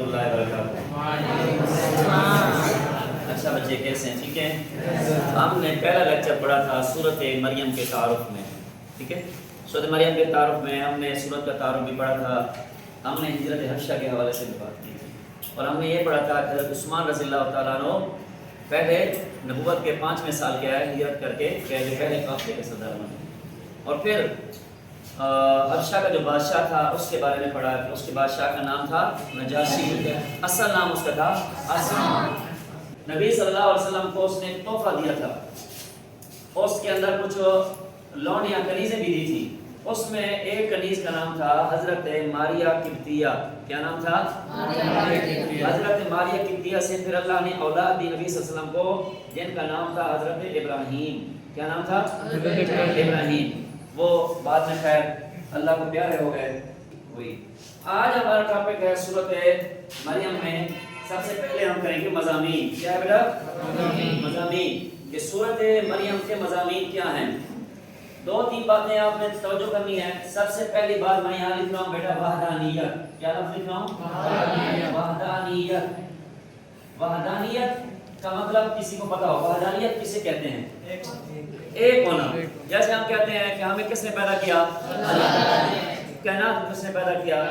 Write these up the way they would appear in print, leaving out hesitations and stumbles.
اللہ وبرکاتہ۔ اچھا بچے کیسے ہیں؟ ٹھیک ہے۔ ہم نے پہلا لیکچر پڑھا تھا سورۃ مریم کے تعارف میں، ٹھیک ہے۔ سورۃ مریم کے تعارف میں ہم نے سورۃ کا تعارف بھی پڑھا تھا، ہم نے ہجرت حبشہ کے حوالے سے بھی بات کی تھی، اور ہم نے یہ پڑھا تھا کہ حضرت عثمان رضی اللہ تعالیٰ عنہ پہلے نبوت کے 5ویں سال کے آئے ہجرت کر کے پہلے قافلے کے صدر بنے، اور پھر حبشہ کا جو بادشاہ تھا اس کے بارے میں پڑھا کہ اس کے بادشاہ کا نام تھا نجاشی، اصل نام اس کا تھا اسما۔ نبی صلی اللہ علیہ وسلم کو اس نے ایک تحفہ دیا تھا، اس کے اندر کچھ لونڈیاں کنیزیں بھی دی تھی، اس میں ایک کنیز کا نام تھا حضرت ماریہ قبطیہ۔ کیا نام تھا؟ حضرت ماریہ قبطیہ سے پھر اللہ نے اولاد دی نبی صلی اللہ علیہ وسلم کو، جن کا نام تھا حضرت ابراہیم۔ کیا نام تھا؟ ابراہیم۔ وہ بعد میں خیر اللہ کو پیارے ہو گئے وہی۔ آج ہمارا ٹاپک ہے سورۃ مریم میں سب سے پہلے ہم کریں گے مضامین۔ کیا ہے بیٹا؟ مضامین، کہ سورۃ مریم کے مضامین کیا ہیں۔ 2-3 باتیں آپ نے توجہ کرنی ہے۔ سب سے پہلی بات میں یہاں لکھ رہا ہوں بیٹا وحدانیت۔ کیا لفظ لکھ رہا ہوں؟ وحدانیت۔ وحدانیت کا مطلب کسی کو پتا ہو؟ وحدانیت کسے کہتے ہیں؟ ایک ہونا۔ جیسے ہم کہتے ہیں کہ ہمیں کس نے پیدا کیا؟ کائنات کو کس نے پیدا کیا؟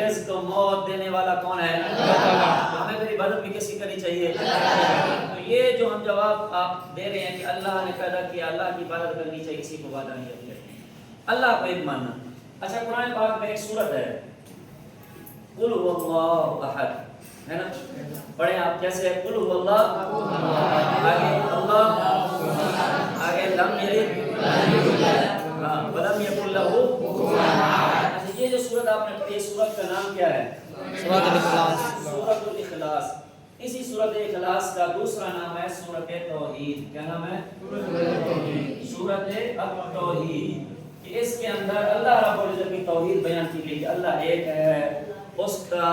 رزق و موت دینے والا کون ہے؟ ہمیں پھر عبادت بھی کس کی کرنی چاہیے؟ تو یہ جو ہم جواب آپ دے رہے ہیں کہ اللہ نے پیدا کیا، اللہ کی عبادت کرنی چاہیے، اسی کو وحدانیت کہتے ہیں، اللہ کو ایک ماننا۔ اچھا قرآن پاک میں ایک سورت ہے قل هو اللہ احد، ہے نا؟ پڑھیں آپ کیسے؟ قل هو اللہ، آگے اللہ، آگے لم یلد ولم یکن لہ کفوا احد۔ یہ جو سورت آپ نے پڑھی، سورت کا نام کیا ہے؟ سورۃ الاخلاص۔ سورۃ الاخلاص۔ اسی سورۃ الاخلاص کا دوسرا نام ہے سورۃ توحید۔ کیا نام ہے؟ سورۃ التوحید۔ کہ اس کے اندر اللہ رب العزت کی توحید بیان کی گئی کہ اللہ ایک ہے، اس کا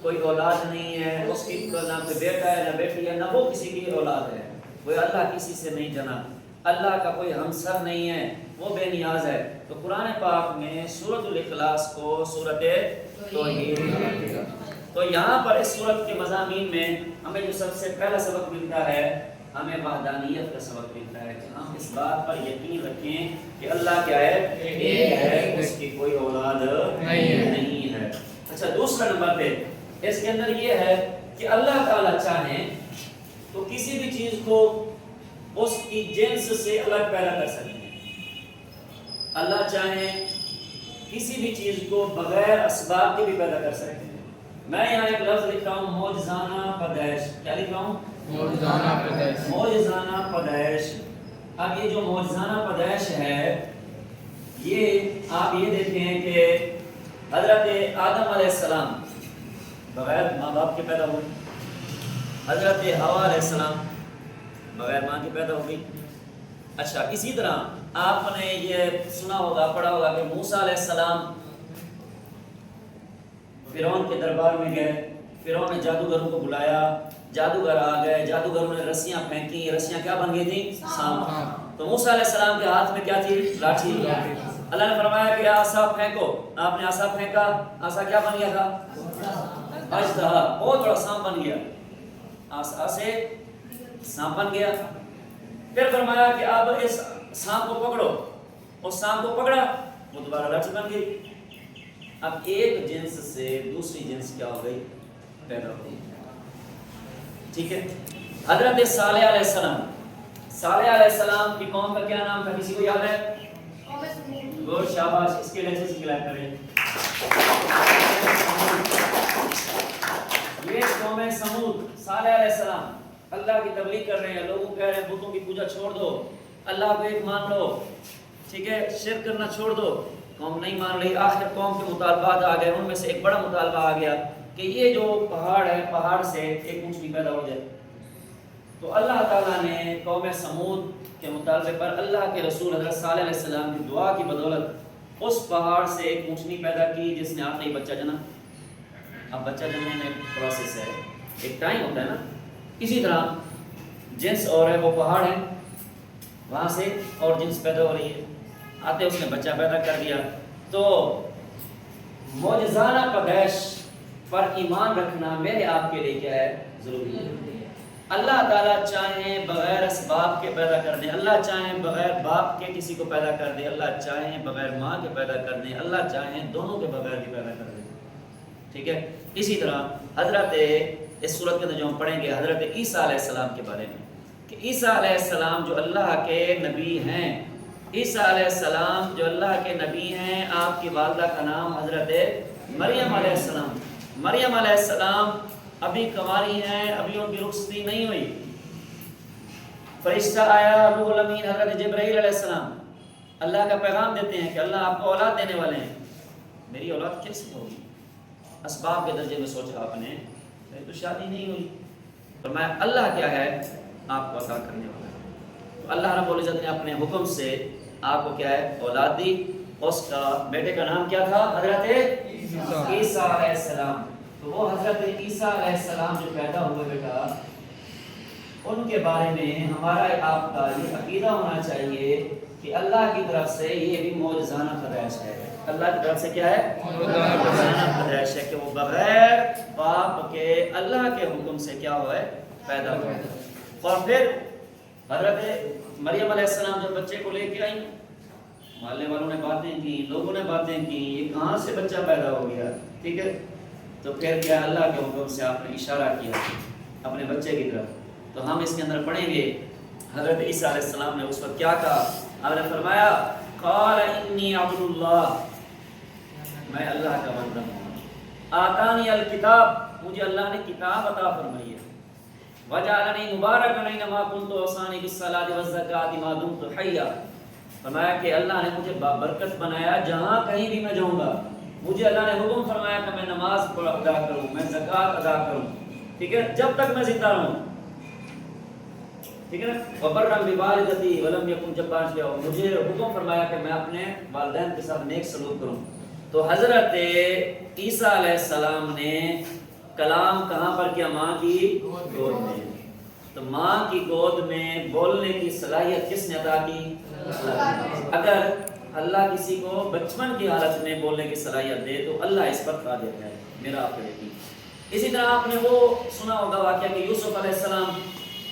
کوئی اولاد نہیں ہے، اس کی نہ کوئی بیٹا ہے نہ بیٹی ہے، نہ وہ کسی کی اولاد ہے، وہ اللہ کسی سے نہیں جنا، اللہ کا کوئی ہمسر نہیں ہے، وہ بے نیاز ہے۔ تو قرآن پاک میں سورۃ الاخلاص کو سورۃ توحید کہتے ہیں۔ تو یہاں پر اس سورت کے مضامین میں ہمیں جو سب سے پہلا سبق ملتا ہے، ہمیں وحدانیت کا سبق ملتا ہے کہ ہم اس بات پر یقین رکھیں کہ اللہ کیا ہے؟ ایک ہے، اس کی کوئی اولاد نہیں ہے۔ اچھا دوسرا نمبر پہ اس کے اندر یہ ہے کہ اللہ تعالیٰ چاہیں تو کسی بھی چیز کو اس کی جنس سے الگ پیدا کر سکتے ہیں۔ اللہ چاہیں کسی بھی چیز کو بغیر اسباب کے بھی پیدا کر سکتے ہیں۔ میں یہاں ایک لفظ لکھ رہا ہوں معجزانہ پیدائش۔ کیا لکھ رہا ہوں؟ معجزانہ پیدائش۔ معجزانہ پیدائش۔ اب یہ جو معجزانہ پیدائش ہے، یہ آپ یہ دیکھیں کہ حضرت آدم علیہ السلام بغیر ماں باپ کے پیدا ہوئے، حضرت حوا علیہ السلام بغیر ماں کے پیدا ہو گئی۔ اچھا اسی طرح آپ نے یہ سنا ہوگا، پڑھا ہوگا کہ موسیٰ علیہ السلام فرعون کے دربار میں گئے، فرعون نے جادوگروں کو بلایا، جادوگر آ گئے، جادوگروں نے رسیاں پھینکی، رسیاں کیا بن گئی تھیں؟ سانپ۔ تو موسیٰ علیہ السلام کے ہاتھ میں کیا تھی؟ لاٹھی۔ اللہ نے فرمایا کہ عصا پھینکو، آپ نے عصا پھینکا، عصا کیا بن گیا تھا؟ اژدہا، بہت بڑا سانپ بن گیا، عصا سے سانپ بن گیا۔ پھر فرمایا کہ اب اس سانپ کو پکڑو، اس سانپ کو پکڑا، وہ دوبارہ لاٹھی بن گئی۔ اب ایک جنس سے دوسری جنس کیا ہو گئی؟ پیدا ہو گئی، ٹھیک ہے۔ حضرت صالح علیہ السلام، صالح علیہ السلام کی قوم کا کیا نام تھا؟ کسی کو یاد ہے؟ گوڑ شاباش، اس کے لیے سے کلائب کریں۔ یہ قوم سمود، صالح علیہ السلام اللہ کی تبلیغ کر رہے ہیں، لوگوں کو کہہ رہے ہیں بتوں کی پوجا چھوڑ دو، اللہ کو ایک مان لو، ٹھیک ہے، شرک کرنا چھوڑ دو۔ قوم نہیں مان رہی، آخر قوم کے مطالبات آ گئے، ان میں سے ایک بڑا مطالبہ آ گیا کہ یہ جو پہاڑ ہے، پہاڑ سے ایک اونچی پیدا ہو جائے۔ تو اللہ تعالیٰ نے قوم سمود کے مطالبے پر اللہ کے رسول حضرت صالح علیہ السلام کی دعا کی بدولت اس پہاڑ سے ایک اونچنی پیدا کی جس نے آخری بچہ جنا۔ اب بچہ جننے میں پروسیس ہے، ایک ٹائم ہوتا ہے نا، اسی طرح جنس اور ہے وہ پہاڑ ہے، وہاں سے اور جنس پیدا ہو رہی ہے، آتے اس نے بچہ پیدا کر دیا۔ تو معجزانہ پیدائش پر ایمان رکھنا میرے آپ کے لیے کیا ہے؟ ضروری ہے۔ اللہ تعالیٰ چاہیں بغیر اسباب کے پیدا کر دیں، اللہ چاہیں بغیر باپ کے کسی کو پیدا کر دیں، اللہ چاہیں بغیر ماں کے پیدا کر دیں، اللہ چاہیں دونوں کے بغیر بھی پیدا کر دیں، ٹھیک ہے۔ اسی طرح حضرت اس صورت کے اندر جو ہم پڑھیں گے حضرت عیسیٰ علیہ السلام کے بارے میں کہ عیسیٰ علیہ السلام جو اللہ کے نبی ہیں، عیسیٰ علیہ السلام جو اللہ کے نبی ہیں، آپ کی والدہ کا نام حضرت مریم علیہ السلام، مریم علیہ السلام ابھی کنواری ہیں، ابھی ان کی رخصتی نہیں ہوئی، فرشتہ آیا روح الامین حضرت جبرائیل علیہ السلام اللہ کا پیغام دیتے ہیں کہ اللہ آپ کو اولاد دینے والے ہیں۔ میری اولاد کیسے ہوگی؟ اسباب کے درجے میں سوچا آپ نے، میری تو شادی نہیں ہوئی، فرمایا اللہ کیا ہے؟ آپ کو عطا کرنے والا ہے۔ تو اللہ رب العزت نے اپنے حکم سے آپ کو کیا ہے؟ اولاد دی۔ اس کا بیٹے کا نام کیا تھا؟ حضرت عیسیٰ علیہ السلام۔ تو وہ حضرت عیسیٰ علیہ السلام جو پیدا ہوئے بیٹا، ان کے بارے میں ہمارا آپ کا یہ عقیدہ ہونا چاہیے کہ اللہ کی طرف سے یہ بھی معجزانہ پیدائش ہے۔ اللہ کی طرف سے کیا ہے؟ معجزانہ پیدائش ہے کہ وہ بغیر باپ کے اللہ کے حکم سے کیا ہوا ہے؟ پیدا ہوا ہے۔ اور پھر حضرت مریم علیہ السلام جب بچے کو لے کے آئی، محلے والوں نے باتیں کی، لوگوں نے باتیں کی، یہ کہاں سے بچہ پیدا ہو گیا، ٹھیک ہے۔ تو پھر کیا اللہ کے حکم سے آپ نے اشارہ کیا اپنے بچے کی طرف۔ تو ہم اس کے اندر پڑھیں گے حضرت عیسیٰ علیہ السلام نے اس وقت کیا کہا۔ آپ نے فرمایا قال انی عبد اللہ، میں اللہ کا بندہ ہوں، آتانی الکتاب، مجھے اللہ نے کتاب عطا فرمائی ہے، وجعلنی مبارکا اینما کنت اوصانی بالصلاۃ والزکاۃ ما دمت حیا، فرمایا کہ اللہ نے مجھے بابرکت بنایا، جہاں کہیں بھی میں جاؤں گا مجھے اللہ نے حکم فرمایا کہ میں نماز ادا کروں، میں زکوٰۃ ادا کروں، ٹھیک ہے، جب تک میں زندہ رہوں، ٹھیک ہے نا۔ وبرا بوالدتی ولم یکن جبارا شقیٰ، مجھے حکم فرمایا کہ میں اپنے والدین کے ساتھ نیک سلوک کروں۔ تو حضرت عیسیٰ علیہ السلام نے کلام کہاں پر کیا؟ ماں کی گود میں۔ تو ماں کی گود میں بولنے کی صلاحیت کس نے عطا کی؟ اگر اللہ کسی کو بچپن کی حالت میں بولنے کی صلاحیت دے تو اللہ اس پر قادر ہے، میرا آپ کو یقین۔ اسی طرح آپ نے وہ سنا ہوگا واقعہ کہ یوسف علیہ السلام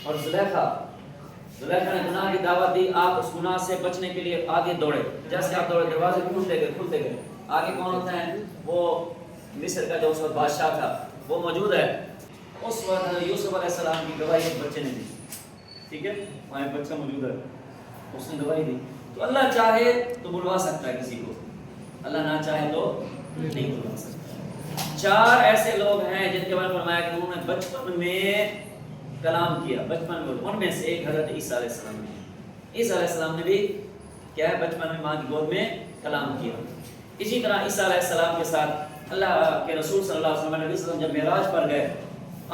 اور زلیخا نے گناہ کی دعوت دی، آپ اس گناہ سے بچنے کے لیے آگے دوڑے، جیسے آپ دوڑے دروازے کھلتے گئے، آگے کون ہوتا ہے؟ وہ مصر کا جو اس وقت بادشاہ تھا وہ موجود ہے۔ اس وقت یوسف علیہ السلام کی گواہی ایک بچے نے دی، ٹھیک ہے، وہاں ایک بچہ موجود ہے، اس نے گواہی دی۔ تو اللہ چاہے تو بلوا سکتا ہے کسی کو، اللہ نہ چاہے تو نہیں بلوا سکتا۔ 4 ایسے لوگ ہیں جن کے بارے میں فرمایا کہ انہوں نے بچپن میں کلام کیا، بچپن میں، ان میں سے ایک حضرت عیسیٰ علیہ السلام نے۔ عیسیٰ علیہ السلام نے بھی کیا ہے؟ بچپن میں ماں کی گود میں کلام کیا۔ اسی طرح عیسیٰ علیہ السلام کے ساتھ اللہ کے رسول صلی اللہ علیہ وسلم نبی صلی اللہ علیہ وسلم جب معراج پر گئے،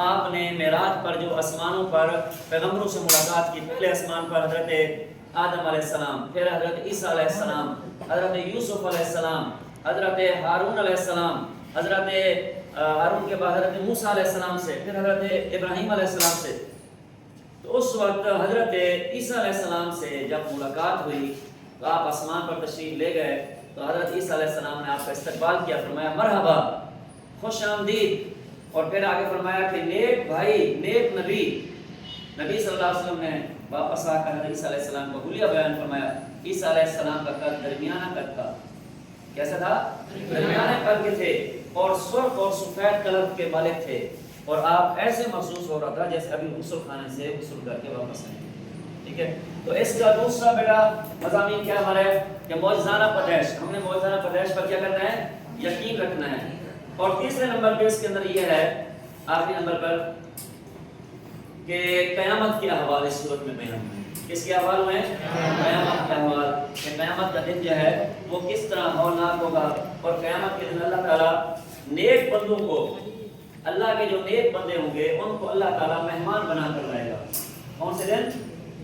آپ نے معراج پر جو آسمانوں پر پیغمبروں سے ملاقات کی، پہلے آسمان پر حضرت آدم علیہ السلام، پھر حضرت عیسیٰ علیہ السلام، حضرت یوسف علیہ السلام، حضرت ہارون علیہ السلام، حضرت ہارون کے بعد حضرت موسیٰ علیہ السلام سے، پھر حضرت ابراہیم علیہ السلام سے۔ تو اس وقت حضرت عیسیٰ علیہ السلام سے جب ملاقات ہوئی تو آپ آسمان پر تشریف لے گئے، تو حضرت عیسیٰ علیہ السلام نے آپ کا استقبال کیا، فرمایا مرحبا، خوش آمدید، اور پھر آگے فرمایا کہ نیک بھائی، نیک نبی صلی اللہ علیہ وسلم نے واپس آ کر حضرت عیسیٰ علیہ السلام کو حلیہ بیان فرمایا۔ عیسیٰ علیہ السلام کا قد درمیانہ قد تھا، کیسا تھا؟ درمیانے قد کے تھے، اور سرخ اور سفید کلر کے مالک تھے، اور آپ ایسے محسوس ہو رہا تھا جیسے ابھی غسل خانے سے غسل کر کے واپس آئے، ٹھیک ہے۔ تو اس کا دوسرا بیٹا مضامین کیا ہمارا ہے کہ معجزانہ پیدائش، ہم نے معجزانہ پیدائش پر کیا کرنا ہے؟ یقین رکھنا ہے۔ اور تیسرے نمبر پہ اس کے اندر یہ ہے، آخری نمبر پر، کہ قیامت کے احوال اس صورت میں بیان ہوئے۔ کس کے احوال ہوئے؟ قیامت کے احوال، کہ قیامت کا دن جو ہے وہ کس طرح ہولناک ہوگا، اور قیامت کے دن اللہ تعالیٰ نیک بندوں کو، اللہ کے جو نیک بندے ہوں گے ان کو اللہ تعالیٰ مہمان بنا کر لائے گا۔ کون سے دن؟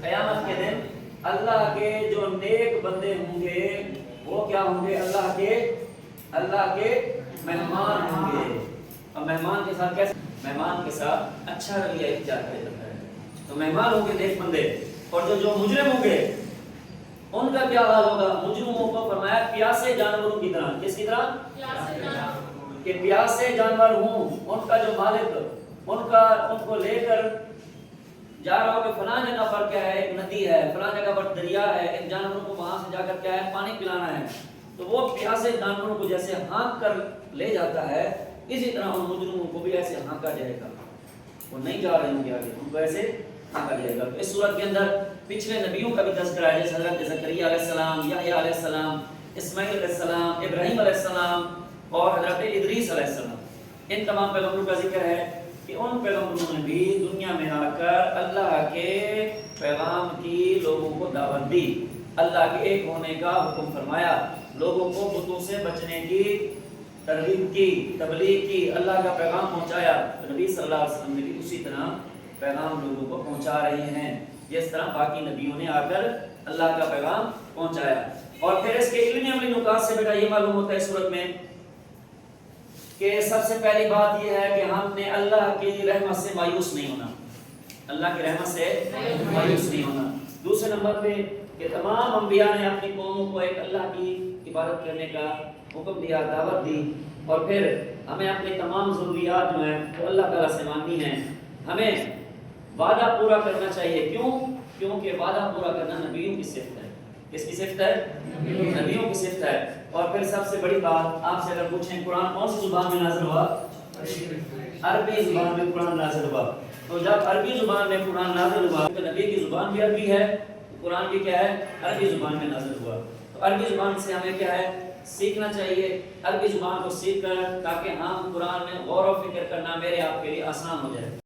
قیامت کے دن اللہ کے جو نیک بندے ہوں گے وہ کیا ہوں گے؟ اللہ کے مہمان ہوں گے۔ اور مہمان کے ساتھ کیسے؟ مہمان کے ساتھ اچھا رویہ اختیار کیا جاتا ہے۔ تو مہمان ہوں گے نیک بندے، اور جو مجرم ہوں گے ان کا کیا حال ہوگا؟ مجرموں کو فرمایا پیاسے جانوروں کی طرح، کس کی طرح؟ کہ پیاسے جانور ہوں، ان کا جو مالک ان کو لے کر جا رہا ہو کہ فلاں جگہ پر کیا ہے ایک ندی ہے، فلاں جگہ پر دریا ہے، ان جانوروں کو وہاں سے جا کر کیا ہے پانی پلانا ہے، تو وہ پیاسے جانوروں کو جیسے ہانک کر لے جاتا ہے، اسی طرح ان مجرموں کو بھی ایسے ہانکا جائے گا، وہ نہیں جا رہے ہوں گے آگے، ان کو ایسے ہانکا جائے گا۔ تو اس صورت کے اندر پچھلے نبیوں کا بھی تذکرہ ہے، جیسے حضرت زکریا علیہ السلام، یحییٰ علیہ السلام، اسماعیل علیہ السلام، ابراہیم علیہ السلام اور حضرت ادریس علیہ السلام، ان تمام پیغمبروں کا ذکر ہے کہ ان پیغمبروں نے بھی دنیا میں آ کر اللہ کے پیغام کی لوگوں کو دعوت دی، اللہ کے ایک ہونے کا حکم فرمایا، لوگوں کو بتوں سے بچنے کی ترغیب کی، تبلیغ کی، اللہ کا پیغام پہنچایا۔ تو نبی صلی اللہ علیہ وسلم نے بھی اسی طرح پیغام لوگوں کو پہنچا رہے ہیں جس طرح باقی نبیوں نے آ کر اللہ کا پیغام پہنچایا۔ اور پھر اس کے علمی عملی نکات سے بیٹا یہ معلوم ہوتا ہے اس صورت میں کہ سب سے پہلی بات یہ ہے کہ ہم نے اللہ کی رحمت سے مایوس نہیں ہونا، اللہ کی رحمت سے مایوس نہیں ہونا۔ دوسرے نمبر پہ کہ تمام انبیاء نے اپنی قوموں کو ایک اللہ کی عبادت کرنے کا حکم دیا، دعوت دی، اور پھر ہمیں اپنی تمام ضروریات جو ہیں وہ اللہ تعالیٰ سے مانگنی ہیں، ہمیں وعدہ پورا کرنا چاہیے۔ کیوں؟ کیونکہ وعدہ پورا کرنا نبیوں کی صفت ہے۔ کس کی صفت ہے؟ نبیوں کی صفت ہے۔ اور پھر سب سے بڑی بات آپ سے اگر پوچھیں قرآن کون سی زبان میں نازل ہوا؟ عربی زبان میں قرآن نازل ہوا۔ تو جب عربی زبان میں قرآن نازل ہوا تو نبی کی زبان بھی عربی ہے، قرآن بھی کیا ہے؟ عربی زبان میں نازل ہوا۔ تو عربی زبان سے ہمیں کیا ہے سیکھنا چاہیے، عربی زبان کو سیکھ کر، تاکہ ہم قرآن میں غور و فکر کرنا میرے آپ کے لیے آسان ہو جائے۔